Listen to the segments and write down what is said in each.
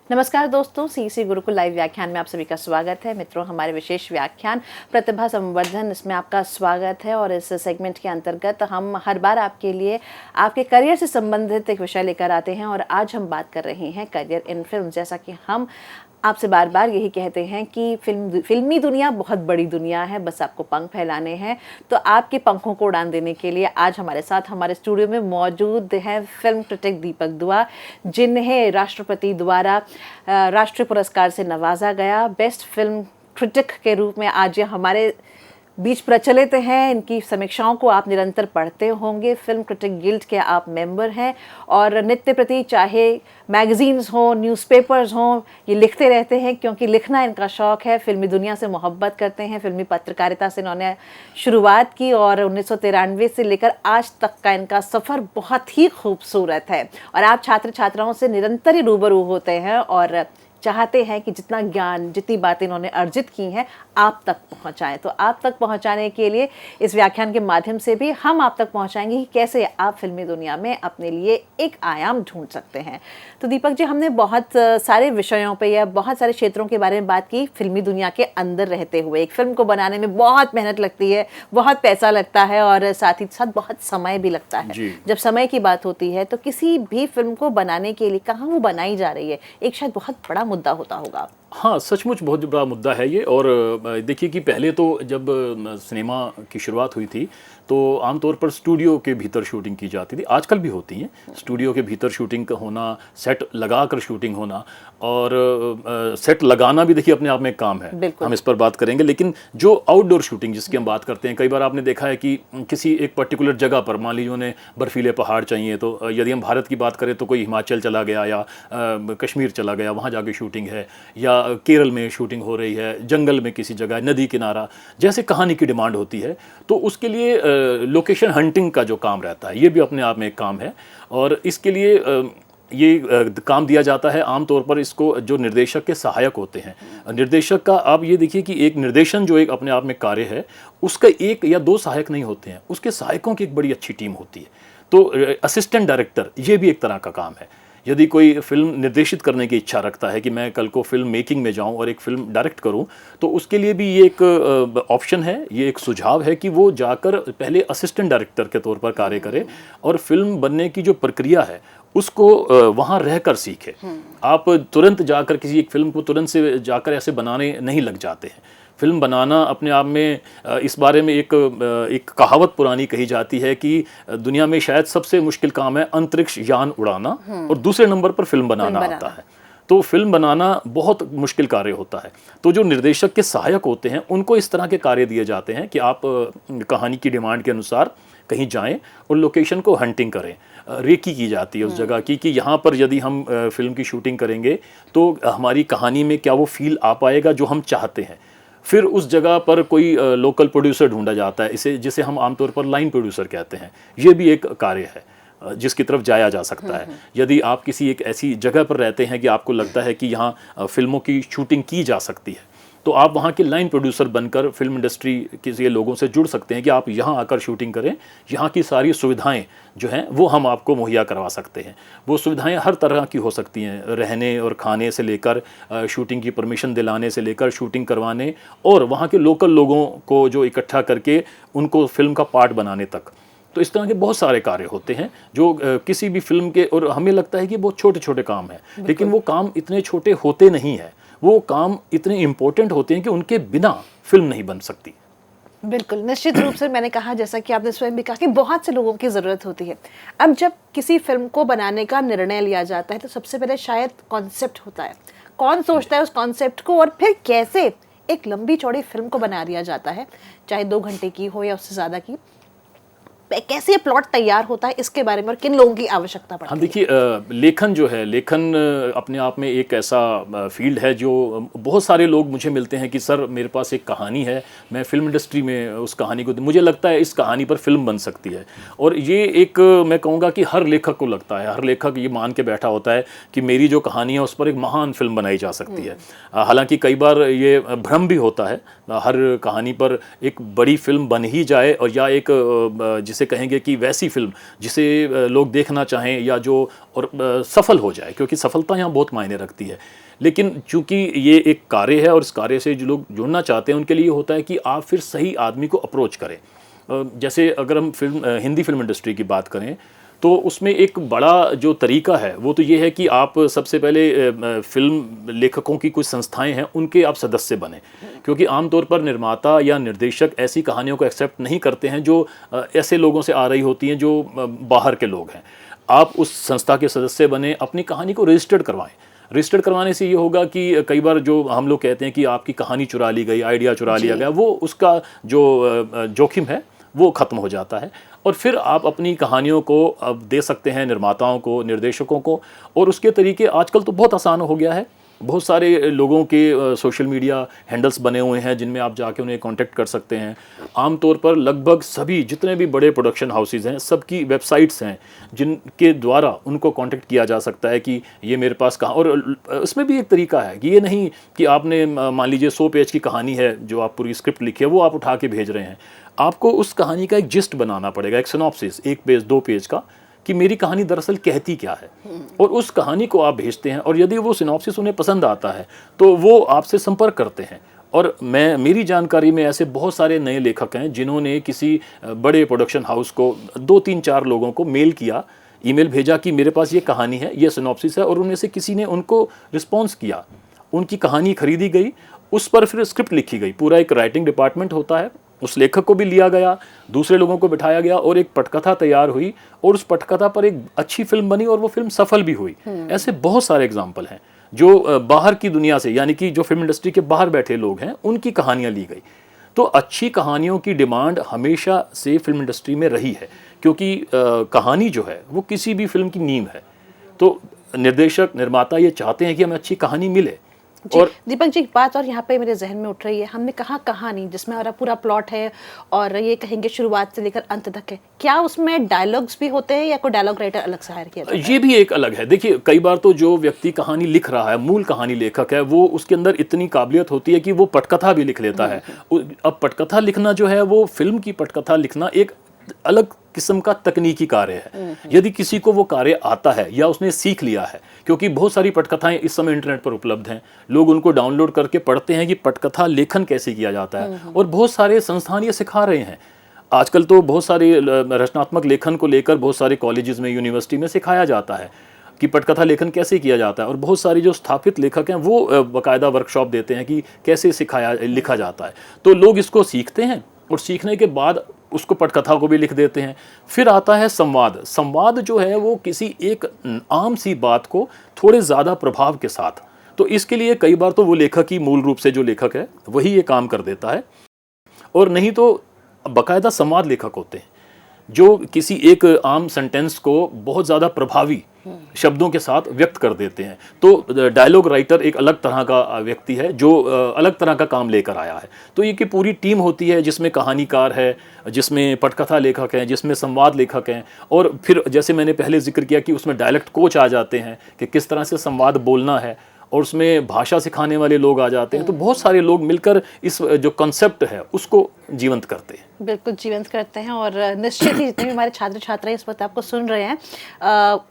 नमस्कार दोस्तों, CC Gurukul live व्याख्यान में आप सभी का स्वागत है। मित्रों, हमारे विशेष व्याख्यान प्रतिभा संवर्धन, इसमें आपका स्वागत है। और इस सेगमेंट के अंतर्गत हम हर बार आपके लिए आपके करियर से संबंधित एक विषय लेकर आते हैं। और आज हम बात कर रहे हैं करियर इन फिल्म। जैसा कि हम आपसे बार बार यही कहते हैं कि फिल्मी दुनिया बहुत बड़ी दुनिया है, बस आपको पंख फैलाने हैं। तो आपके पंखों को उड़ान देने के लिए आज हमारे साथ हमारे स्टूडियो में मौजूद हैं फिल्म क्रिटिक दीपक दुआ, जिन्हें राष्ट्रपति द्वारा राष्ट्रीय पुरस्कार से नवाजा गया। बेस्ट फिल्म क्रिटिक के रूप में आज ये हमारे बीच प्रचलित हैं। इनकी समीक्षाओं को आप निरंतर पढ़ते होंगे। फिल्म क्रिटिक गिल्ड के आप मेंबर हैं और नित्य प्रति चाहे मैगजीन्स हों, न्यूज़पेपर्स हों, ये लिखते रहते हैं क्योंकि लिखना इनका शौक़ है। फिल्मी दुनिया से मोहब्बत करते हैं। फिल्मी पत्रकारिता से इन्होंने शुरुआत की और 1993 से लेकर आज तक का इनका सफ़र बहुत ही खूबसूरत है। और आप छात्र छात्राओं से निरंतर ही रूबरू होते हैं और चाहते हैं कि जितना ज्ञान, जितनी बातें इन्होंने अर्जित की हैं, आप तक पहुंचाएं। तो आप तक पहुंचाने के लिए इस व्याख्यान के माध्यम से भी हम आप तक पहुंचाएंगे कि कैसे आप फिल्मी दुनिया में अपने लिए एक आयाम ढूंढ सकते हैं। तो दीपक जी, हमने बहुत सारे विषयों पे या बहुत सारे क्षेत्रों के बारे में बात की फिल्मी दुनिया के अंदर रहते हुए। एक फिल्म को बनाने में बहुत मेहनत लगती है, बहुत पैसा लगता है और साथ ही साथ बहुत समय भी लगता है। जब समय की बात होती है तो किसी भी फिल्म को बनाने के लिए कहाँ वो बनाई जा रही है, एक शायद बहुत बड़ा मुद्दा होता होगा। हाँ, सचमुच बहुत बड़ा मुद्दा है ये। और देखिए कि पहले तो जब सिनेमा की शुरुआत हुई थी तो आमतौर पर स्टूडियो के भीतर शूटिंग की जाती थी। आजकल भी होती हैं, स्टूडियो के भीतर शूटिंग का होना, सेट लगाकर शूटिंग होना। और सेट लगाना भी देखिए अपने आप में एक काम है, हम इस पर बात करेंगे। लेकिन जो आउटडोर शूटिंग जिसकी हम बात करते हैं, कई बार आपने देखा है कि किसी एक पर्टिकुलर जगह पर, मान लीजिए उन्हें बर्फीले पहाड़ चाहिए, तो यदि हम भारत की बात करें तो कोई हिमाचल चला गया या कश्मीर चला गया, वहाँ जाके शूटिंग है। या केरल में शूटिंग हो रही है, जंगल में किसी जगह, नदी किनारा, जैसे कहानी की डिमांड होती है, तो उसके लिए लोकेशन हंटिंग का जो काम रहता है, ये भी अपने आप में एक काम है। और इसके लिए ये काम दिया जाता है आमतौर पर इसको जो निर्देशक के सहायक होते हैं। निर्देशक का आप ये देखिए कि एक निर्देशन जो एक अपने आप में कार्य है, उसका एक या दो सहायक नहीं होते हैं, उसके सहायकों की एक बड़ी अच्छी टीम होती है। तो असिस्टेंट डायरेक्टर ये भी एक तरह का काम है। यदि कोई फिल्म निर्देशित करने की इच्छा रखता है कि मैं कल को फिल्म मेकिंग में जाऊं और एक फिल्म डायरेक्ट करूं, तो उसके लिए भी ये एक ऑप्शन है, ये एक सुझाव है कि वो जाकर पहले असिस्टेंट डायरेक्टर के तौर पर कार्य करे और फिल्म बनने की जो प्रक्रिया है उसको वहाँ रहकर सीखे। आप तुरंत जाकर किसी एक फिल्म को तुरंत से जाकर ऐसे बनाने नहीं लग जाते हैं। फिल्म बनाना अपने आप में इस बारे में एक कहावत पुरानी कही जाती है कि दुनिया में शायद सबसे मुश्किल काम है अंतरिक्ष यान उड़ाना और दूसरे नंबर पर फिल्म बनाना आता है। तो फिल्म बनाना बहुत मुश्किल कार्य होता है। तो जो निर्देशक के सहायक होते हैं उनको इस तरह के कार्य दिए जाते हैं कि आप कहानी की डिमांड के अनुसार कहीं जाएं और लोकेशन को हंटिंग करें। रेकी की जाती है उस जगह की कि यहाँ पर यदि हम फिल्म की शूटिंग करेंगे तो हमारी कहानी में क्या वो फील आ पाएगा जो हम चाहते हैं। फिर उस जगह पर कोई लोकल प्रोड्यूसर ढूंढा जाता है, जिसे हम आमतौर पर लाइन प्रोड्यूसर कहते हैं। ये भी एक कार्य है जिसकी तरफ जाया जा सकता है। यदि आप किसी एक ऐसी जगह पर रहते हैं कि आपको लगता है कि यहाँ फिल्मों की शूटिंग की जा सकती है, तो आप वहाँ के लाइन प्रोड्यूसर बनकर फिल्म इंडस्ट्री के लोगों से जुड़ सकते हैं कि आप यहाँ आकर शूटिंग करें। यहाँ की सारी सुविधाएं जो हैं वो हम आपको मुहैया करवा सकते हैं। वो सुविधाएं हर तरह की हो सकती हैं, रहने और खाने से लेकर शूटिंग की परमिशन दिलाने से लेकर शूटिंग करवाने और वहाँ के लोकल लोगों को जो इकट्ठा करके उनको फिल्म का पार्ट बनाने तक। तो इस तरह के बहुत सारे कार्य होते हैं जो किसी भी फिल्म के, और हमें लगता है कि बहुत छोटे छोटे काम हैं, लेकिन वो काम इतने छोटे होते नहीं हैं। वो काम इतने इम्पोर्टेंट होते हैं कि उनके बिना फिल्म नहीं बन सकती। बिल्कुल, निश्चित रूप से मैंने कहा, जैसा कि आपने स्वयं भी कहा, कि बहुत से लोगों की ज़रूरत होती है। अब जब किसी फिल्म को बनाने का निर्णय लिया जाता है तो सबसे पहले शायद कॉन्सेप्ट होता है। कौन सोचता है उस कॉन्सेप्ट को और फिर कैसे एक लंबी चौड़ी फिल्म को बना दिया जाता है, चाहे 2 घंटे की हो या उससे ज़्यादा की। कैसे प्लॉट तैयार होता है, इसके बारे में और किन लोगों की आवश्यकता पड़ती है? हाँ, देखिए लेखन जो है, लेखन अपने आप में एक ऐसा फील्ड है जो बहुत सारे लोग मुझे मिलते हैं कि सर मेरे पास एक कहानी है, मैं फिल्म इंडस्ट्री में उस कहानी को, मुझे लगता है इस कहानी पर फिल्म बन सकती है। और ये एक मैं कहूँगा कि हर लेखक को लगता है, हर लेखक ये मान के बैठा होता है कि मेरी जो कहानी है उस पर एक महान फिल्म बनाई जा सकती है। हालांकि कई बार ये भ्रम भी होता है, हर कहानी पर एक बड़ी फिल्म बन ही जाए और या एक जिसे जिसे कहेंगे कि वैसी फिल्म जिसे लोग देखना चाहें या जो और सफल हो जाए, क्योंकि सफलता यहाँ बहुत मायने रखती है। लेकिन चूंकि ये एक कार्य है और इस कार्य से जो लोग जुड़ना चाहते हैं उनके लिए होता है कि आप फिर सही आदमी को अप्रोच करें। जैसे अगर हम हिंदी फिल्म इंडस्ट्री की बात करें तो उसमें एक बड़ा जो तरीका है वो तो ये है कि आप सबसे पहले फिल्म लेखकों की कुछ संस्थाएं हैं उनके आप सदस्य बने, क्योंकि आमतौर पर निर्माता या निर्देशक ऐसी कहानियों को एक्सेप्ट नहीं करते हैं जो ऐसे लोगों से आ रही होती हैं जो बाहर के लोग हैं। आप उस संस्था के सदस्य बने, अपनी कहानी को रजिस्टर्ड करवाएं। रजिस्टर्ड करवाने से ये होगा कि कई बार जो हम लोग कहते हैं कि आपकी कहानी चुरा ली गई, आइडिया चुरा लिया गया, वो उसका जो जोखिम है वो ख़त्म हो जाता है और फिर आप अपनी कहानियों को अब दे सकते हैं निर्माताओं को, निर्देशकों को। और उसके तरीके आजकल तो बहुत आसान हो गया है। बहुत सारे लोगों के सोशल मीडिया हैंडल्स बने हुए हैं जिनमें आप जाके उन्हें कांटेक्ट कर सकते हैं। आमतौर पर लगभग सभी जितने भी बड़े प्रोडक्शन हाउसेज हैं सबकी वेबसाइट्स हैं जिनके द्वारा उनको कांटेक्ट किया जा सकता है कि ये मेरे पास कहाँ। और इसमें भी एक तरीका है कि ये नहीं कि आपने मान लीजिए 100 पेज की कहानी है जो आप पूरी स्क्रिप्ट लिखी है वो आप उठा के भेज रहे हैं। आपको उस कहानी का एक जिस्ट बनाना पड़ेगा, एक सिनॉप्सिस 1 पेज 2 पेज का, कि मेरी कहानी दरअसल कहती क्या है, और उस कहानी को आप भेजते हैं। और यदि वो सिनॉप्सिस उन्हें पसंद आता है तो वो आपसे संपर्क करते हैं। और मेरी जानकारी में ऐसे बहुत सारे नए लेखक हैं जिन्होंने किसी बड़े प्रोडक्शन हाउस को 2-3-4 लोगों को मेल किया, ईमेल भेजा कि मेरे पास ये कहानी है, ये सिनॉप्सिस है, और उनमें से किसी ने उनको रिस्पॉन्स किया, उनकी कहानी खरीदी गई, उस पर फिर स्क्रिप्ट लिखी गई। पूरा एक राइटिंग डिपार्टमेंट होता है, उस लेखक को भी लिया गया, दूसरे लोगों को बिठाया गया और एक पटकथा तैयार हुई और उस पटकथा पर एक अच्छी फिल्म बनी और वो फिल्म सफल भी हुई। ऐसे बहुत सारे एग्जाम्पल हैं जो बाहर की दुनिया से, यानी कि जो फिल्म इंडस्ट्री के बाहर बैठे लोग हैं, उनकी कहानियां ली गई। तो अच्छी कहानियों की डिमांड हमेशा से फिल्म इंडस्ट्री में रही है, क्योंकि कहानी जो है वो किसी भी फिल्म की नींव है। तो निर्देशक, निर्माता ये चाहते हैं कि हमें अच्छी कहानी मिले। और दीपक जी, एक बात और यहाँ पे मेरे जहन में उठ रही है, हमने कहा कहानी जिसमें हमारा पूरा प्लॉट है और ये कहेंगे शुरुआत से लेकर अंत तक है, क्या उसमें डायलॉग्स भी होते हैं या कोई डायलॉग राइटर अलग से हायर किया जाता है? ये भी एक अलग है। देखिए, कई बार तो जो व्यक्ति कहानी लिख रहा है, मूल कहानी लेखक है, वो उसके अंदर इतनी काबिलियत होती है कि वो पटकथा भी लिख लेता है। अब पटकथा लिखना जो है वो फिल्म की पटकथा लिखना एक अलग किस्म का तकनीकी कार्य है। यदि किसी को वो कार्य आता है या उसने सीख लिया है, क्योंकि बहुत सारी पटकथाएं इस समय इंटरनेट पर उपलब्ध हैं, लोग उनको डाउनलोड करके पढ़ते हैं कि पटकथा लेखन कैसे किया जाता है, और बहुत सारे संस्थान ये सिखा रहे हैं। आजकल तो बहुत सारे रचनात्मक लेखन को लेकर बहुत सारे कॉलेजेस में, यूनिवर्सिटी में सिखाया जाता है कि पटकथा लेखन कैसे किया जाता है, और बहुत सारे जो स्थापित लेखक हैं वो बाकायदा वर्कशॉप देते हैं कि कैसे लिखा जाता है। तो लोग इसको सीखते हैं और सीखने के बाद उसको पटकथा को भी लिख देते हैं। फिर आता है संवाद। संवाद जो है वो किसी एक आम सी बात को थोड़े ज़्यादा प्रभाव के साथ, तो इसके लिए कई बार तो वो लेखक ही, मूल रूप से जो लेखक है वही ये काम कर देता है, और नहीं तो बाकायदा संवाद लेखक होते हैं जो किसी एक आम सेंटेंस को बहुत ज़्यादा प्रभावी शब्दों के साथ व्यक्त कर देते हैं। तो डायलॉग राइटर एक अलग तरह का व्यक्ति है जो अलग तरह का काम लेकर आया है। तो ये कि पूरी टीम होती है जिसमें कहानीकार है, जिसमें पटकथा लेखक हैं, जिसमें संवाद लेखक हैं, और फिर जैसे मैंने पहले जिक्र किया कि उसमें डायलेक्ट कोच आ जाते हैं कि किस तरह से संवाद बोलना है, और उसमें भाषा सिखाने वाले लोग आ जाते हैं। तो बहुत सारे लोग मिलकर इस जो कॉन्सेप्ट है उसको जीवंत करते हैं। बिल्कुल जीवंत करते हैं, और निश्चित ही जितने भी हमारे छात्र छात्राएं इस वक्त आपको सुन रहे हैं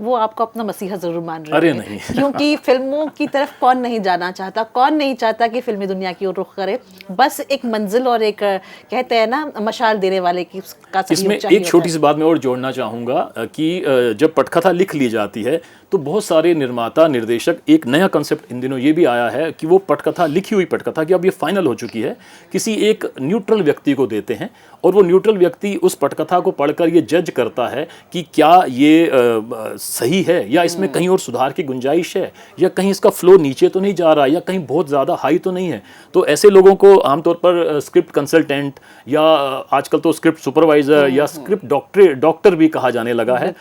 वो आपको अपना मसीहा जरूर मान रहे हैं। अरे नहीं क्योंकि फिल्मों की तरफ कौन नहीं जाना चाहता, कौन नहीं चाहता कि फिल्मी दुनिया की ओर रुख करे। बस एक मंजिल और एक कहते हैं ना मशाल देने वाले की का इसमें एक छोटी सी बात मैं और जोड़ना चाहूँगा कि जब पटकथा लिख ली जाती है तो बहुत सारे निर्माता, निर्देशक, एक नया कंसेप्ट इन दिनों ये भी आया है कि वो पटकथा, लिखी हुई पटकथा कि अब ये फाइनल हो चुकी है, किसी एक न्यूट्रल व्यक्ति को देते हैं, और वो न्यूट्रल व्यक्ति उस पटकथा को पढ़कर ये जज करता है कि क्या ये सही है या इसमें कहीं और सुधार की गुंजाइश है, या कहीं इसका फ्लो नीचे तो नहीं जा रहा, या कहीं बहुत ज़्यादा हाई तो नहीं है। तो ऐसे लोगों को आमतौर पर स्क्रिप्ट कंसल्टेंट या आजकल तो स्क्रिप्ट सुपरवाइज़र या स्क्रिप्ट डॉक्टर भी कहा जाने लगा है।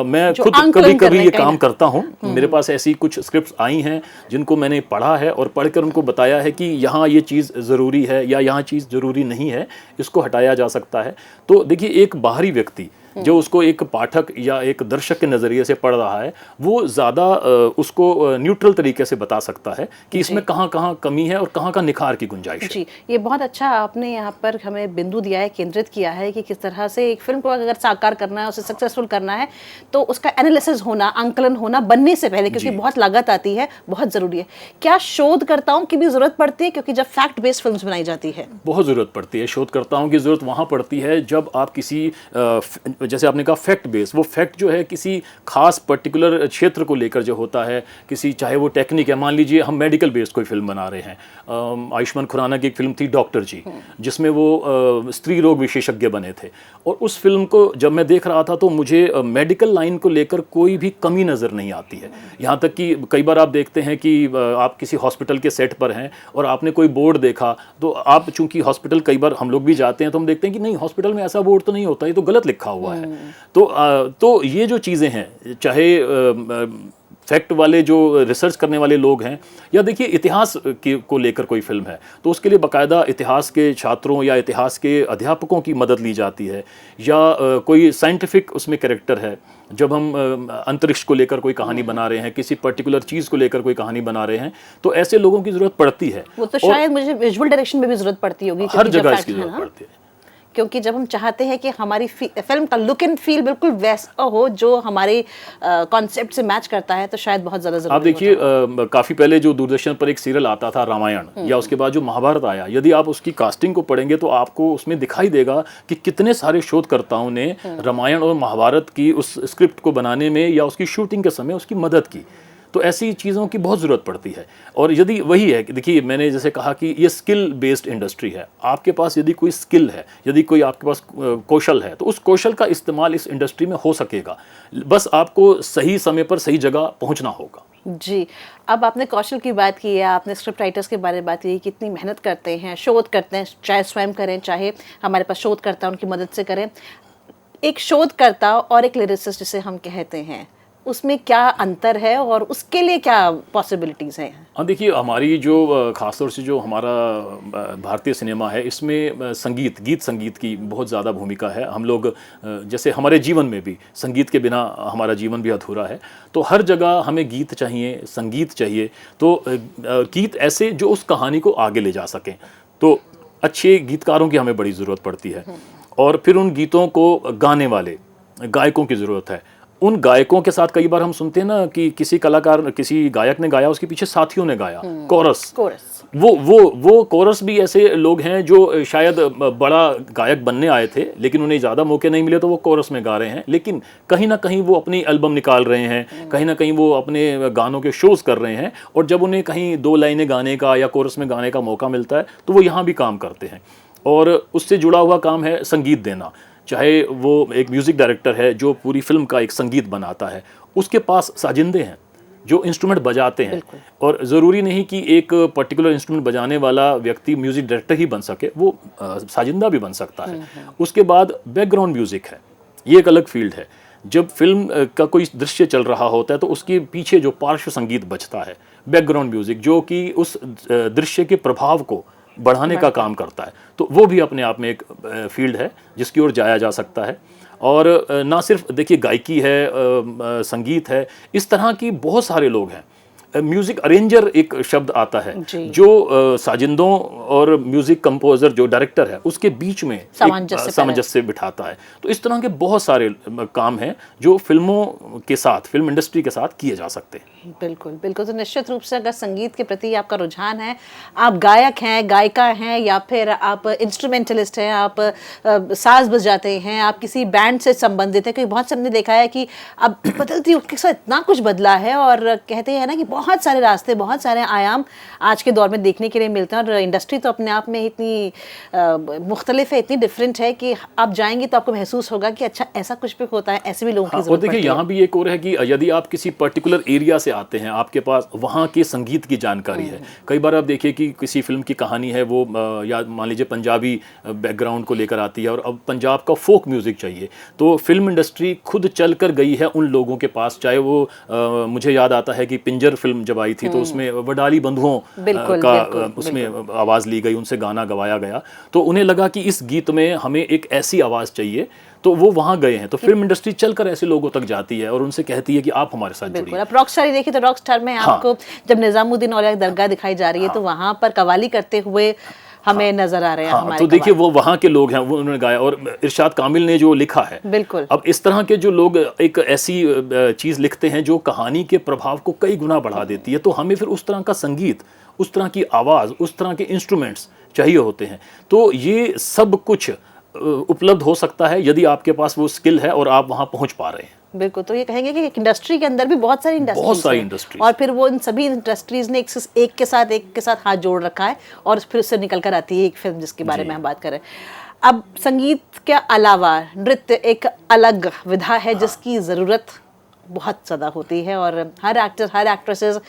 मैं खुद कभी-कभी ये काम करता हूँ। मेरे पास ऐसी कुछ स्क्रिप्ट्स आई हैं जिनको मैंने पढ़ा है और पढ़कर उनको बताया है कि यहाँ ये चीज़ ज़रूरी है या यहाँ चीज़ ज़रूरी नहीं है, इसको हटाया जा सकता है। तो देखिए, एक बाहरी व्यक्ति जो उसको एक पाठक या एक दर्शक के नज़रिए से पढ़ रहा है वो ज़्यादा उसको न्यूट्रल तरीके से बता सकता है कि इसमें कहाँ कहाँ कमी है और कहाँ का निखार की गुंजाइश है। जी, ये बहुत अच्छा आपने यहाँ पर हमें बिंदु दिया है, केंद्रित किया है कि किस तरह से एक फिल्म को अगर साकार करना है, उसे सक्सेसफुल करना है तो उसका एनालिसिस होना, आंकलन होना बनने से पहले, क्योंकि बहुत लागत आती है, बहुत ज़रूरी है। क्या शोधकर्ताओं की भी ज़रूरत पड़ती है, क्योंकि जब फैक्ट बेस्ड फिल्म्स बनाई जाती है? बहुत ज़रूरत पड़ती है। शोधकर्ताओं की ज़रूरत वहाँ पड़ती है जब आप किसी जैसे आपने कहा फैक्ट बेस, वो फैक्ट जो है किसी खास पर्टिकुलर क्षेत्र को लेकर जो होता है, किसी चाहे वो टेक्निक है, मान लीजिए हम मेडिकल बेस्ड कोई फिल्म बना रहे हैं। आयुष्मान खुराना की एक फिल्म थी डॉक्टर जी, जिसमें वो स्त्री रोग विशेषज्ञ बने थे, और उस फिल्म को जब मैं देख रहा था तो मुझे मेडिकल लाइन को लेकर कोई भी कमी नज़र नहीं आती है। यहाँ तक कि कई बार आप देखते हैं कि आप किसी हॉस्पिटल के सेट पर हैं और आपने कोई बोर्ड देखा, तो आप चूंकि हॉस्पिटल कई बार हम लोग भी जाते हैं तो हम देखते हैं कि नहीं, हॉस्पिटल में ऐसा बोर्ड तो नहीं होता, ये तो गलत लिखा हुआ है। तो ये जो चीज़ें हैं, चाहे फैक्ट वाले जो रिसर्च करने वाले लोग हैं, या देखिए इतिहास को लेकर कोई फिल्म है तो उसके लिए बाकायदा इतिहास के छात्रों या इतिहास के अध्यापकों की मदद ली जाती है, या कोई साइंटिफिक उसमें कैरेक्टर है। जब हम अंतरिक्ष को लेकर कोई कहानी बना रहे हैं, किसी पर्टिकुलर चीज़ को लेकर कोई कहानी बना रहे हैं, तो ऐसे लोगों की ज़रूरत पड़ती है। वो तो शायद मुझे विजुअल डायरेक्शन में भी ज़रूरत पड़ती होगी, हर जगह इसकी ज़रूरत पड़ती है, क्योंकि जब हम चाहते हैं कि हमारी फिल्म का लुक एंड फील बिल्कुल वैसा हो जो हमारे कॉन्सेप्ट से मैच करता है, तो शायद बहुत ज़्यादा ज़रूरी। आप देखिए काफ़ी पहले जो दूरदर्शन पर एक सीरियल आता था रामायण, या उसके बाद जो महाभारत आया, यदि आप उसकी कास्टिंग को पढ़ेंगे तो आपको उसमें दिखाई देगा कि कितने सारे शोधकर्ताओं ने रामायण और महाभारत की उस स्क्रिप्ट को बनाने में या उसकी शूटिंग के समय उसकी मदद की। तो ऐसी चीज़ों की बहुत ज़रूरत पड़ती है। और यदि वही है कि देखिए, मैंने जैसे कहा कि ये स्किल बेस्ड इंडस्ट्री है। आपके पास यदि कोई स्किल है, यदि कोई आपके पास कौशल है, तो उस कौशल का इस्तेमाल इस इंडस्ट्री में हो सकेगा। बस आपको सही समय पर सही जगह पहुंचना होगा। जी, अब आपने कौशल की बात की है, आपने स्क्रिप्ट राइटर्स के बारे में बात की, कितनी मेहनत करते हैं, शोध करते हैं, चाहे स्वयं करें चाहे हमारे पास शोधकर्ता उनकी मदद से करें। एक शोधकर्ता और एक लिरिसिस्ट जिसे हम कहते हैं, उसमें क्या अंतर है और उसके लिए क्या पॉसिबिलिटीज़ हैं? हाँ, देखिए हमारी जो ख़ासतौर से जो हमारा भारतीय सिनेमा है, इसमें गीत संगीत की बहुत ज़्यादा भूमिका है। हम लोग जैसे हमारे जीवन में भी संगीत के बिना हमारा जीवन भी अधूरा है, तो हर जगह हमें गीत चाहिए, संगीत चाहिए। तो गीत ऐसे जो उस कहानी को आगे ले जा सकें, तो अच्छे गीतकारों की हमें बड़ी ज़रूरत पड़ती है। और फिर उन गीतों को गाने वाले गायकों की ज़रूरत है। उन गायकों के साथ कई बार हम सुनते हैं ना कि किसी कलाकार, किसी गायक ने गाया, उसके पीछे साथियों ने गाया, कोरस। वो कोरस भी ऐसे लोग हैं जो शायद बड़ा गायक बनने आए थे, लेकिन उन्हें ज़्यादा मौके नहीं मिले तो वो कोरस में गा रहे हैं, लेकिन कहीं ना कहीं वो अपनी एल्बम निकाल रहे हैं, कहीं ना कहीं वो अपने गानों के शोज़ कर रहे हैं, और जब उन्हें कहीं 2 लाइनें गाने का या कोरस में गाने का मौका मिलता है तो वो यहाँ भी काम करते हैं। और उससे जुड़ा हुआ काम है संगीत देना। चाहे वो एक म्यूज़िक डायरेक्टर है जो पूरी फिल्म का एक संगीत बनाता है, उसके पास साजिंदे हैं जो इंस्ट्रूमेंट बजाते हैं, और ज़रूरी नहीं कि एक पर्टिकुलर इंस्ट्रूमेंट बजाने वाला व्यक्ति म्यूज़िक डायरेक्टर ही बन सके, वो साजिंदा भी बन सकता है। उसके बाद बैकग्राउंड म्यूज़िक है, ये एक अलग फील्ड है। जब फिल्म का कोई दृश्य चल रहा होता है तो उसके पीछे जो पार्श्व संगीत बजता है, बैकग्राउंड म्यूज़िक, जो कि उस दृश्य के प्रभाव को बढ़ाने का काम करता है, तो वो भी अपने आप में एक फील्ड है जिसकी ओर जाया जा सकता है। और ना सिर्फ देखिए गायकी है, संगीत है, इस तरह की बहुत सारे लोग हैं। म्यूज़िक अरेंजर एक शब्द आता है जो साजिंदों और म्यूज़िक कंपोज़र जो डायरेक्टर है उसके बीच में सामंजस्य बिठाता है। तो इस तरह के बहुत सारे काम हैं जो फिल्मों के साथ, फिल्म इंडस्ट्री के साथ किए जा सकते हैं। बिल्कुल बिल्कुल। तो निश्चित रूप से अगर संगीत के प्रति आपका रुझान है, आप गायक हैं, गायिका हैं, या फिर आप इंस्ट्रूमेंटलिस्ट हैं, आप साज बजाते हैं, आप किसी बैंड से संबंधित है, क्योंकि बहुत से हमने देखा है कि अब बदलती वक्त के साथ इतना कुछ बदला है, और कहते हैं ना कि बहुत सारे रास्ते, बहुत सारे आयाम आज के दौर में देखने के लिए मिलते हैं। और इंडस्ट्री तो अपने आप में इतनी मुख्तलिफ है, इतनी डिफरेंट है कि आप जाएंगे तो आपको महसूस होगा कि अच्छा ऐसा कुछ भी होता है, ऐसे भी लोगों की जरूरत देखिए यहाँ भी एक और है कि यदि आप किसी पर्टिकुलर एरिया से आते हैं, आपके पास वहाँ के संगीत की जानकारी है। कई बार आप देखिए कि किसी फिल्म की कहानी है, वो या मान लीजिए पंजाबी बैकग्राउंड को लेकर आती है और अब पंजाब का फोक म्यूज़िक चाहिए, तो फिल्म इंडस्ट्री खुद चल कर गई है उन लोगों के पास। चाहे वो मुझे याद आता है कि पिंजर फिल्म फिल्म जब आई थी तो उसमें वडाली बंधुओं का उसमें आवाज़ ली गई, उनसे गाना गवाया गया। तो उन्हें लगा कि इस गीत में हमें एक ऐसी आवाज़ चाहिए, तो वो वहाँ गए हैं। तो फिल्म इंडस्ट्री चलकर ऐसे लोगों तक जाती है और उनसे कहती है कि आप हमारे साथ जुड़िए। अब रॉक स्टार देखिए तो रॉक स्टार में आपको जब निजामुद्दीन औलिया दरगाह दिखाई जा रही है तो वहाँ पर कवाली करते हुए हमें नजर आ रहे हैं हमारे। तो देखिए वो वहाँ के लोग हैं, वो उन्होंने गाया, और इरशाद कामिल ने जो लिखा है। बिल्कुल। अब इस तरह के जो लोग एक ऐसी चीज़ लिखते हैं जो कहानी के प्रभाव को कई गुना बढ़ा देती है, तो हमें फिर उस तरह का संगीत, उस तरह की आवाज़, उस तरह के इंस्ट्रूमेंट्स चाहिए होते हैं। तो ये सब कुछ उपलब्ध हो सकता है यदि आपके पास वो स्किल है और आप वहाँ पहुँच पा रहे हैं। बिल्कुल। तो ये कहेंगे कि इंडस्ट्री के अंदर भी बहुत सारी इंडस्ट्रीज और फिर वो इन सभी इंडस्ट्रीज ने एक के साथ हाथ जोड़ रखा है और फिर उससे निकल कर आती है एक फिल्म जिसके बारे में हम बात करें। अब संगीत के अलावा नृत्य एक अलग विधा है जिसकी ज़रूरत बहुत ज़्यादा होती है और हर एक्टर, हर एक्ट्रेसेस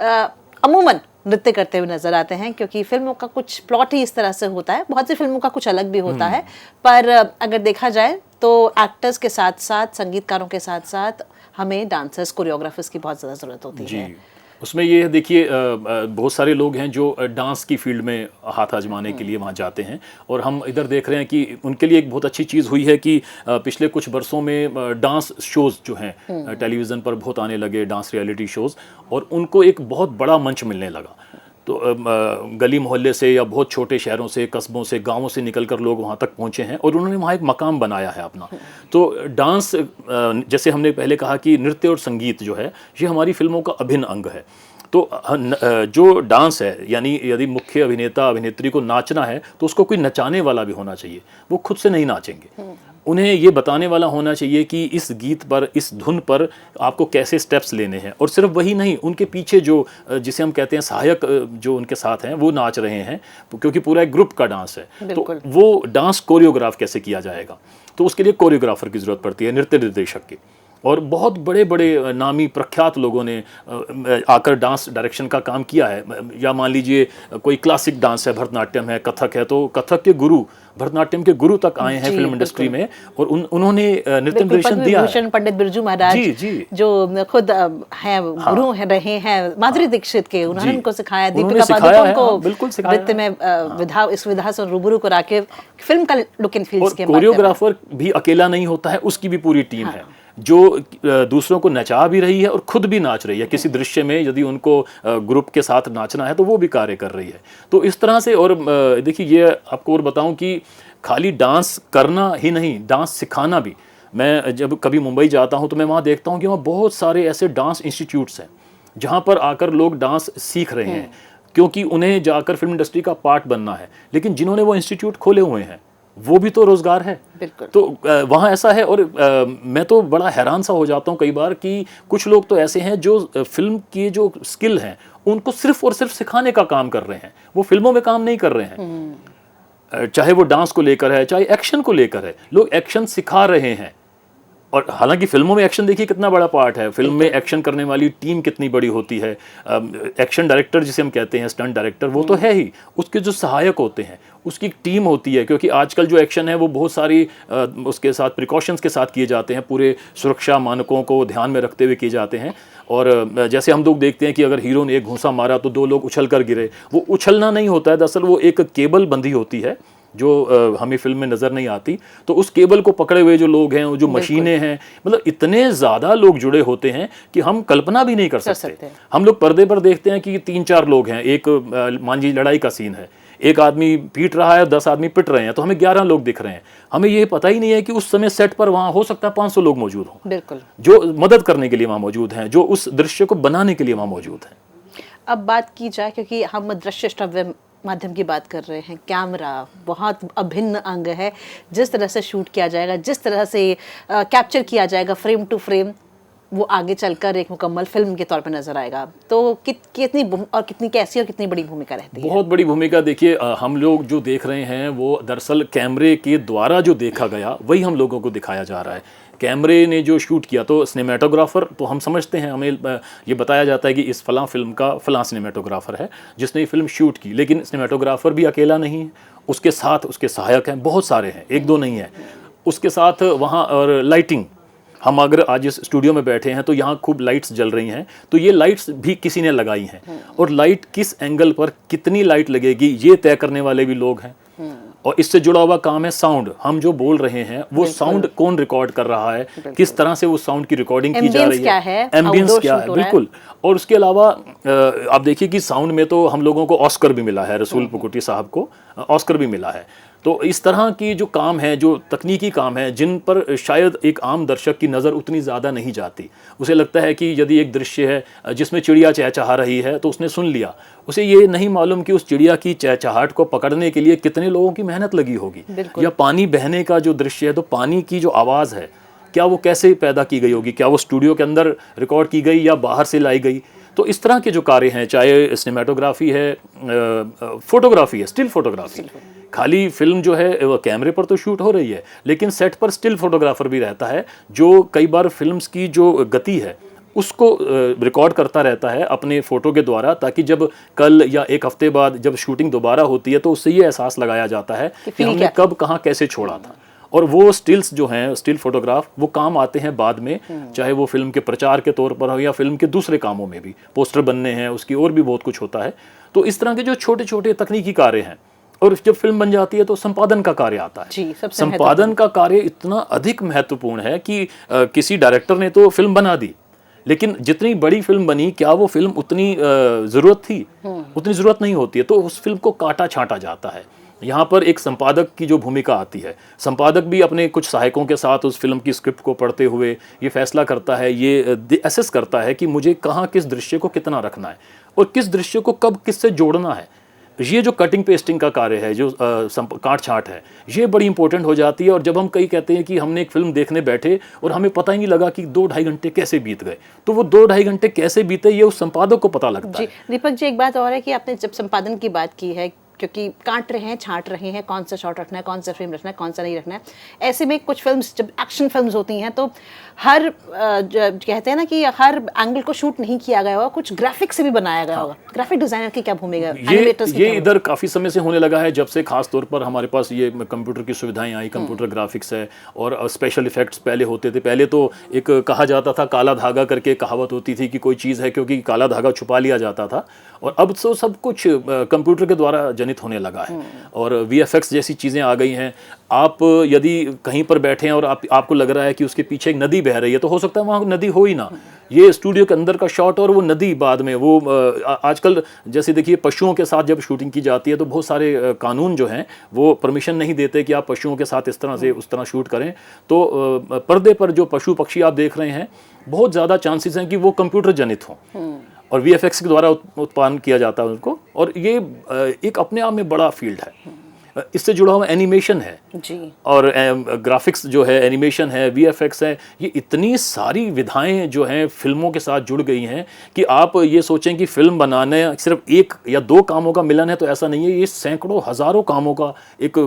अमूमन नृत्य करते हुए नजर आते हैं, क्योंकि फिल्मों का कुछ प्लॉट ही इस तरह से होता है। बहुत सी फिल्मों का कुछ अलग भी होता है, पर अगर देखा जाए तो एक्टर्स के साथ साथ, संगीतकारों के साथ साथ हमें डांसर्स, कोरियोग्राफर्स की बहुत ज़्यादा ज़रूरत होती है। उसमें ये देखिए बहुत सारे लोग हैं जो डांस की फील्ड में हाथ आजमाने के लिए वहाँ जाते हैं, और हम इधर देख रहे हैं कि उनके लिए एक बहुत अच्छी चीज़ हुई है कि पिछले कुछ बरसों में डांस शोज़ जो हैं टेलीविज़न पर बहुत आने लगे, डांस रियलिटी शोज़, और उनको एक बहुत बड़ा मंच मिलने लगा। तो गली मोहल्ले से या बहुत छोटे शहरों से, कस्बों से, गांवों से निकलकर लोग वहां तक पहुंचे हैं और उन्होंने वहां एक मकाम बनाया है अपना। तो डांस, जैसे हमने पहले कहा कि नृत्य और संगीत जो है ये हमारी फिल्मों का अभिन्न अंग है। तो जो डांस है, यानी यदि मुख्य अभिनेता अभिनेत्री को नाचना है तो उसको कोई नचाने वाला भी होना चाहिए। वो खुद से नहीं नाचेंगे, उन्हें ये बताने वाला होना चाहिए कि इस गीत पर, इस धुन पर आपको कैसे स्टेप्स लेने हैं। और सिर्फ वही नहीं, उनके पीछे जो, जिसे हम कहते हैं सहायक, जो उनके साथ हैं वो नाच रहे हैं, क्योंकि पूरा एक ग्रुप का डांस है। तो वो डांस कोरियोग्राफ कैसे किया जाएगा, तो उसके लिए कोरियोग्राफर की ज़रूरत पड़ती है, नृत्य निर्देशक की। और बहुत बड़े बड़े नामी प्रख्यात लोगों ने आकर डांस डायरेक्शन का काम किया है। या मान लीजिए कोई क्लासिक डांस है, भरतनाट्यम है, कथक है, तो कथक के गुरु, भरतनाट्यम के गुरु तक आए हैं फिल्म इंडस्ट्री में, और उन्होंने नृत्य निर्देशन दिया है। पंडित बिरजू महाराज जो खुद हैं गुरु हैं, रहे हैं माधुरी दीक्षित के, उन्होंने उनको सिखाया, दीपिका पादुकोण को नृत्य में विधा, इस विधा से रूबरू करा के फिल्म का लुक एंड फील के। कोरियोग्राफर भी अकेला नहीं होता है, उसकी भी पूरी टीम है जो दूसरों को नचा भी रही है और खुद भी नाच रही है। किसी दृश्य में यदि उनको ग्रुप के साथ नाचना है तो वो भी कार्य कर रही है। तो इस तरह से, और देखिए ये आपको और बताऊं कि खाली डांस करना ही नहीं, डांस सिखाना भी। मैं जब कभी मुंबई जाता हूं तो मैं वहाँ देखता हूं कि वहाँ बहुत सारे ऐसे डांस इंस्टीट्यूट्स हैं जहाँ पर आकर लोग डांस सीख रहे हैं, क्योंकि उन्हें जाकर फिल्म इंडस्ट्री का पार्ट बनना है। लेकिन जिन्होंने वो इंस्टीट्यूट खोले हुए हैं वो भी तो रोजगार है। तो वहाँ ऐसा है। और मैं तो बड़ा हैरान सा हो जाता हूँ कई बार कि कुछ लोग तो ऐसे हैं जो फिल्म की जो स्किल हैं उनको सिर्फ और सिर्फ सिखाने का काम कर रहे हैं, वो फिल्मों में काम नहीं कर रहे हैं। चाहे वो डांस को लेकर है, चाहे एक्शन को लेकर है, लोग एक्शन सिखा रहे हैं। और हालांकि फिल्मों में एक्शन देखिए कितना बड़ा पार्ट है, फिल्म में एक्शन करने वाली टीम कितनी बड़ी होती है। एक्शन डायरेक्टर जिसे हम कहते हैं, स्टंट डायरेक्टर, वो तो है ही, उसके जो सहायक होते हैं उसकी टीम होती है, क्योंकि आजकल जो एक्शन है वो बहुत सारी उसके साथ प्रिकॉशंस के साथ किए जाते हैं, पूरे सुरक्षा मानकों को ध्यान में रखते हुए किए जाते हैं। और जैसे हम लोग देखते हैं कि अगर हीरो ने एक घूंसा मारा तो 2 लोग उछल कर गिरे, वो उछलना नहीं होता है, दरअसल वो एक केबल बंधी होती है जो हमें फिल्म में नज़र नहीं आती। तो उस केबल को पकड़े हुए जो लोग हैं, जो मशीनें हैं, मतलब इतने ज़्यादा लोग जुड़े होते हैं कि हम कल्पना भी नहीं कर सकते। हम लोग पर्दे पर देखते हैं कि 3-4 लोग हैं, एक मान लीजिए लड़ाई का सीन है, एक आदमी पीट रहा है, 10 आदमी पिट रहे हैं, तो हमें 11 लोग दिख रहे हैं। हमें ये पता ही नहीं है कि उस समय सेट पर वहाँ हो सकता है 500 लोग मौजूद हों, बिल्कुल, जो मदद करने के लिए वहाँ मौजूद हैं, जो उस दृश्य को बनाने के लिए वहाँ मौजूद हैं। अब बात की जाए, क्योंकि हम दृश्य श्रव्य माध्यम की बात कर रहे हैं, कैमरा बहुत अभिन्न अंग है। जिस तरह से शूट किया जाएगा, जिस तरह से कैप्चर किया जाएगा फ्रेम टू फ्रेम, वो आगे चलकर एक मुकम्मल फिल्म के तौर पर नजर आएगा। तो कितनी और कितनी कैसी और कितनी बड़ी भूमिका रहती है? बहुत बड़ी भूमिका। देखिए हम लोग जो देख रहे हैं वो दरअसल कैमरे के द्वारा जो देखा गया वही हम लोगों को दिखाया जा रहा है। कैमरे ने जो शूट किया, तो सिनेमेटोग्राफर तो हम समझते हैं, हमें ये बताया जाता है कि इस फलां फिल्म का फलां सिनेमेटोग्राफर है जिसने ये फिल्म शूट की। लेकिन सिनेमेटोग्राफर भी अकेला नहीं है, उसके साथ उसके सहायक हैं, बहुत सारे हैं, 1-2 नहीं है। उसके साथ वहाँ और लाइटिंग, हम अगर आज इस स्टूडियो में बैठे हैं तो यहाँ खूब लाइट्स जल रही हैं, तो ये लाइट्स भी किसी ने लगाई हैं, और लाइट किस एंगल पर कितनी लाइट लगेगी ये तय करने वाले भी लोग हैं। और इससे जुड़ा हुआ काम है साउंड, हम जो बोल रहे हैं वो साउंड कौन रिकॉर्ड कर रहा है, किस तरह से वो साउंड की रिकॉर्डिंग की जा रही है, एम्बियंस क्या है, बिल्कुल। और उसके अलावा आप देखिए कि साउंड में तो हम लोगों को ऑस्कर भी मिला है, रसूल पुकुटी साहब को ऑस्कर भी मिला है। तो इस तरह की जो काम है, जो तकनीकी काम है, जिन पर शायद एक आम दर्शक की नज़र उतनी ज़्यादा नहीं जाती, उसे लगता है कि यदि एक दृश्य है जिसमें चिड़िया चहचहा रही है तो उसने सुन लिया, उसे ये नहीं मालूम कि उस चिड़िया की चहचहाहट को पकड़ने के लिए कितने लोगों की मेहनत लगी होगी। या पानी बहने का जो दृश्य है, तो पानी की जो आवाज़ है, क्या वो कैसे पैदा की गई होगी, क्या वो स्टूडियो के अंदर रिकॉर्ड की गई या बाहर से लाई गई। तो इस तरह के जो कार्य हैं, चाहे सिनेमेटोग्राफी है, फोटोग्राफी है, स्टिल फोटोग्राफी, खाली फिल्म जो है वो कैमरे पर तो शूट हो रही है, लेकिन सेट पर स्टिल फोटोग्राफर भी रहता है जो कई बार फिल्म्स की जो गति है उसको रिकॉर्ड करता रहता है अपने फ़ोटो के द्वारा, ताकि जब कल या एक हफ्ते बाद जब शूटिंग दोबारा होती है तो उससे ये एहसास लगाया जाता है कि हमने कब कहाँ कैसे छोड़ा था। और वो स्टिल्स जो हैं, स्टिल फोटोग्राफ, वो काम आते हैं बाद में, चाहे वो फिल्म के प्रचार के तौर पर हो या फिल्म के दूसरे कामों में भी, पोस्टर बनने हैं, उसकी और भी बहुत कुछ होता है। तो इस तरह के जो छोटे छोटे तकनीकी कार्य हैं, और जब फिल्म बन जाती है तो संपादन का कार्य आता है। संपादन का कार्य इतना अधिक महत्वपूर्ण है कि किसी डायरेक्टर ने तो फिल्म बना दी, लेकिन जितनी बड़ी फिल्म बनी, क्या वो फिल्म उतनी ज़रूरत थी? उतनी ज़रूरत नहीं होती है, तो उस फिल्म को काटा छांटा जाता है। यहाँ पर एक संपादक की जो भूमिका आती है, संपादक भी अपने कुछ सहायकों के साथ उस फिल्म की स्क्रिप्ट को पढ़ते हुए ये फैसला करता है, ये असेस करता है कि मुझे कहाँ किस दृश्य को कितना रखना है और किस दृश्य को कब किससे जोड़ना है। ये जो कटिंग पेस्टिंग का कार्य है, जो काट छांट है, ये बड़ी इंपॉर्टेंट हो जाती है। और जब हम कई कहते हैं कि हमने एक फिल्म देखने बैठे और हमें पता ही नहीं लगा कि 2-2.5 घंटे कैसे बीत गए, तो वो 2-2.5 घंटे कैसे बीते ये उस संपादक को पता लगता है। दीपक जी, एक बात और है कि आपने जब संपादन की बात की है, क्योंकि काट रहे हैं, छांट रहे हैं, कौन सा शॉट रखना है, कौन सा फ्रेम रखना है, कौन सा नहीं रखना है। ऐसे में कुछ फिल्म्स जब एक्शन फिल्म्स होती हैं तो हर कहते हैं ना कि हर एंगल को शूट नहीं किया गया होगा, कुछ ग्राफिक्स से भी बनाया गया होगा। ग्राफिक डिजाइनर की क्या भूमिका है? ये इधर काफ़ी समय से होने लगा है, जब से खास तौर पर हमारे पास ये कंप्यूटर की सुविधाएं आई, कंप्यूटर ग्राफिक्स है और स्पेशल इफेक्ट्स पहले होते थे। पहले तो एक कहा जाता था, काला धागा करके कहावत होती थी कि कोई चीज़ है क्योंकि काला धागा छुपा लिया जाता था, और अब तो सब कुछ कंप्यूटर के द्वारा जनित होने लगा है और VFX जैसी चीज़ें आ गई हैं। आप यदि कहीं पर बैठे हैं और आपको लग रहा है कि उसके पीछे एक नदी बह रही है, तो हो सकता है वहाँ नदी हो ही ना, ये स्टूडियो के अंदर का शॉट और वो नदी बाद में। वो आजकल जैसे देखिए पशुओं के साथ जब शूटिंग की जाती है तो बहुत सारे कानून जो हैं वो परमिशन नहीं देते कि आप पशुओं के साथ इस तरह से उस तरह शूट करें। तो पर्दे पर जो पशु पक्षी आप देख रहे हैं, बहुत ज़्यादा चांसेस हैं कि वो कंप्यूटर जनित हों और VFX के द्वारा उत्पादन किया जाता है उनको। और ये एक अपने आप में बड़ा फील्ड है। इससे जुड़ा हुआ एनिमेशन है जी, और ग्राफिक्स जो है, एनिमेशन है, VFX है, ये इतनी सारी विधाएं जो हैं फिल्मों के साथ जुड़ गई हैं कि आप ये सोचें कि फिल्म बनाने सिर्फ 1 या 2 कामों का मिलन है, तो ऐसा नहीं है। ये सैकड़ों हज़ारों कामों का एक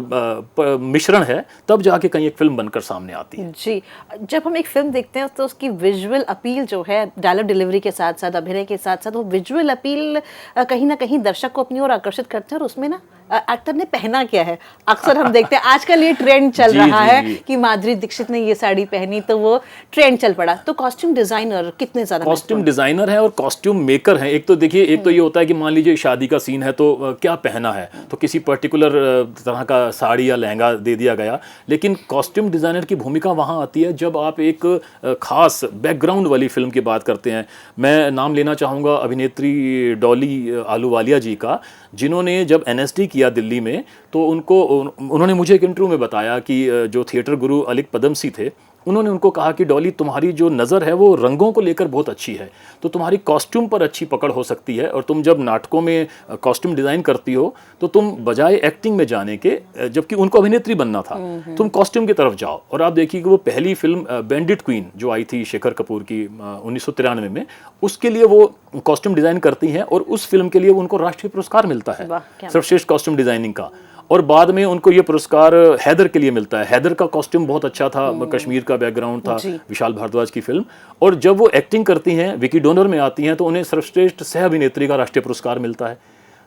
मिश्रण है, तब जाके कहीं एक फिल्म बनकर सामने आती है जी। जब हम एक फिल्म देखते हैं तो उसकी विजुअल अपील जो है, डायलॉग डिलीवरी के साथ साथ, अभिनय के साथ साथ, वो विजुअल अपील कहीं ना कहीं दर्शक को अपनी ओर आकर्षित करते हैं। और उसमें ना एक्टर ने पहना क्या है, अक्सर हम देखते हैं आजकल ये ट्रेंड चल रहा है कि माधुरी दीक्षित ने ये साड़ी पहनी तो वो ट्रेंड चल पड़ा। तो कॉस्ट्यूम डिजाइनर कितने ज्यादा, कॉस्ट्यूम डिजाइनर है और कॉस्ट्यूम मेकर हैं। एक तो देखिए, एक तो ये होता है कि मान लीजिए शादी का सीन है तो क्या पहना है, तो किसी पर्टिकुलर तरह का साड़ी या लहंगा दे दिया गया। लेकिन कॉस्ट्यूम डिजाइनर की भूमिका वहाँ आती है जब आप एक खास बैकग्राउंड वाली फिल्म की बात करते हैं। मैं नाम लेना चाहूँगा अभिनेत्री डॉली आहलूवालिया जी का, जिन्होंने जब NSD किया दिल्ली में, तो उन्होंने मुझे एक इंटरव्यू में बताया कि जो थिएटर गुरु अलिक पदमसी थे, उन्होंने उनको कहा कि डॉली, तुम्हारी जो नज़र है वो रंगों को लेकर बहुत अच्छी है, तो तुम्हारी कॉस्ट्यूम पर अच्छी पकड़ हो सकती है, और तुम जब नाटकों में कॉस्ट्यूम डिज़ाइन करती हो तो तुम बजाय एक्टिंग में जाने के, जबकि उनको अभिनेत्री बनना था, तुम कॉस्ट्यूम की तरफ जाओ। और आप देखिए कि वो पहली फिल्म बैंडिट क्वीन जो आई थी शेखर कपूर की 1993 में, उसके लिए वो कॉस्ट्यूम डिज़ाइन करती हैं और उस फिल्म के लिए उनको राष्ट्रीय पुरस्कार मिलता है सर्वश्रेष्ठ कॉस्ट्यूम डिज़ाइनिंग का। और बाद में उनको ये पुरस्कार हैदर के लिए मिलता है। हैदर का कॉस्ट्यूम बहुत अच्छा था, कश्मीर का बैकग्राउंड था, विशाल भारद्वाज की फिल्म। और जब वो एक्टिंग करती हैं, विकी डोनर में आती हैं, तो उन्हें सर्वश्रेष्ठ सह अभिनेत्री का राष्ट्रीय पुरस्कार मिलता है।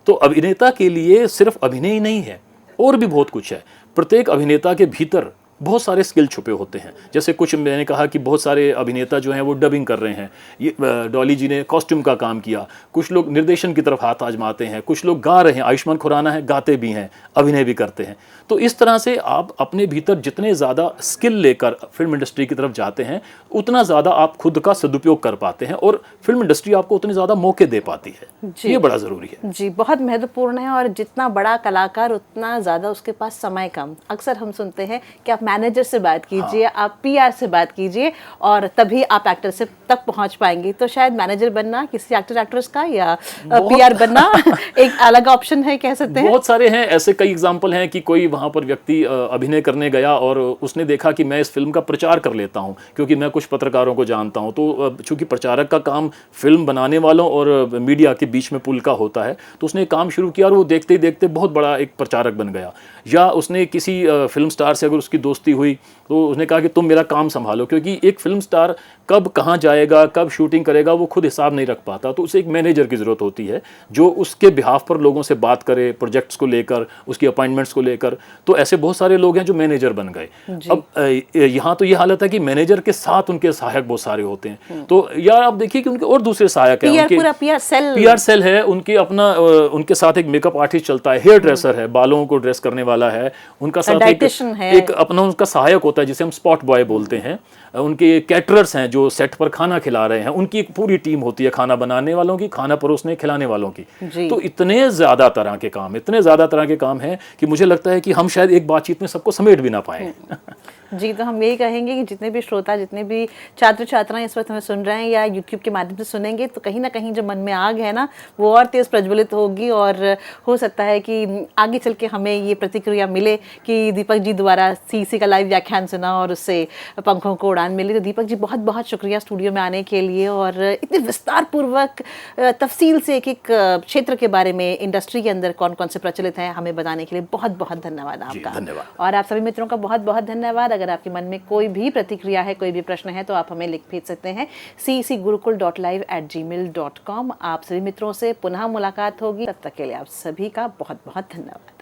तो अभिनेता के लिए सिर्फ अभिनय ही नहीं है, और भी बहुत कुछ है। प्रत्येक अभिनेता के भीतर बहुत सारे स्किल छुपे होते हैं। जैसे कुछ मैंने कहा कि बहुत सारे अभिनेता जो हैं वो डबिंग कर रहे हैं, ये डॉली जी ने कॉस्ट्यूम का काम किया, कुछ लोग निर्देशन की तरफ हाथ आजमाते हैं, कुछ लोग गा रहे हैं, आयुष्मान खुराना है गाते भी हैं, अभिनय भी करते हैं। तो इस तरह से आप अपने भीतर जितने ज़्यादा स्किल लेकर फिल्म इंडस्ट्री की तरफ जाते हैं, उतना ज़्यादा आप खुद का सदुपयोग कर पाते हैं और फिल्म इंडस्ट्री आपको उतने ज़्यादा मौके दे पाती है। ये बड़ा ज़रूरी है जी, बहुत महत्वपूर्ण है। और जितना बड़ा कलाकार उतना ज़्यादा उसके पास समय कम। अक्सर हम सुनते हैं कि आप मैनेजर से बात कीजिए, आप पीआर से बात कीजिए और तभी आप एक्टर से तक पहुंच पाएंगे। तो शायद मैनेजर बनना किसी एक्टर एक्ट्रेस का या पीआर बनना एक अलग ऑप्शन है, कह सकते हैं। बहुत सारे हैं ऐसे, कई एग्जाम्पल हैं कि कोई वहाँ पर व्यक्ति अभिनय करने गया और उसने देखा कि मैं इस फिल्म का प्रचार कर लेता हूँ क्योंकि मैं कुछ पत्रकारों को जानता हूँ। तो चूंकि प्रचारक का काम फिल्म बनाने वालों और मीडिया के बीच में पुल का होता है, तो उसने काम शुरू किया और वो देखते ही देखते बहुत बड़ा एक प्रचारक बन गया। या उसने किसी फिल्म स्टार से अगर उसकी दोस्ती हुई तो उसने कहा कि तुम मेरा काम संभालो, क्योंकि एक फिल्म स्टार कब कहाँ जाएगा, कब शूटिंग करेगा, वो खुद हिसाब नहीं रख पाता। तो उसे एक मैनेजर की ज़रूरत होती है जो उसके बिहाफ पर लोगों से बात करे, प्रोजेक्ट्स को लेकर, उसकी अपॉइंटमेंट्स को लेकर। तो ऐसे बहुत सारे लोग हैं जो मैनेजर बन गए। अब यहाँ तो ये हालत है कि मैनेजर के साथ उनके सहायक बहुत सारे होते हैं। तो यार आप देखिए कि उनके और दूसरे सहायक हैं, पीआर सेल है उनके, अपना उनके साथ एक मेकअप आर्टिस्ट चलता है, हेयर ड्रेसर है, बालों को ड्रेस करने वाला है, उनका साथ एक अपना उनका सहायक होता है जिसे हम स्पॉट बॉय बोलते हैं, उनके कैटरर्स हैं जो सेट पर खाना खिला रहे हैं, उनकी एक पूरी टीम होती है खाना बनाने वालों की, खाना परोसने खिलाने वालों की। तो इतने ज़्यादा तरह के काम, इतने ज़्यादा तरह के काम हैं कि मुझे लगता है कि हम शायद एक बातचीत में सबको समेट भी ना पाए। जी, तो हम यही कहेंगे कि जितने भी श्रोता, जितने भी छात्र छात्राएं इस वक्त हमें सुन रहे हैं या यूट्यूब के माध्यम से सुनेंगे, तो कहीं ना कहीं जो मन में आग है ना, वो और तेज़ प्रज्वलित होगी। और हो सकता है कि आगे चल के हमें ये प्रतिक्रिया मिले कि दीपक जी द्वारा सीसी का लाइव व्याख्यान सुना और उससे पंखों को उड़ान मिली। तो दीपक जी बहुत बहुत शुक्रिया स्टूडियो में आने के लिए और इतने विस्तार पूर्वक तफसील से एक एक क्षेत्र के बारे में, इंडस्ट्री के अंदर कौन कौन से प्रचलित हैं, हमें बताने के लिए बहुत बहुत धन्यवाद आपका। धन्यवाद। और आप सभी मित्रों का बहुत बहुत धन्यवाद। अगर आपके मन में कोई भी प्रतिक्रिया है, कोई भी प्रश्न है, तो आप हमें लिख भेज सकते हैं cecgurukul.live@gmail.com। आप सभी मित्रों से पुनः मुलाकात होगी। तब तक के लिए आप सभी का बहुत बहुत धन्यवाद।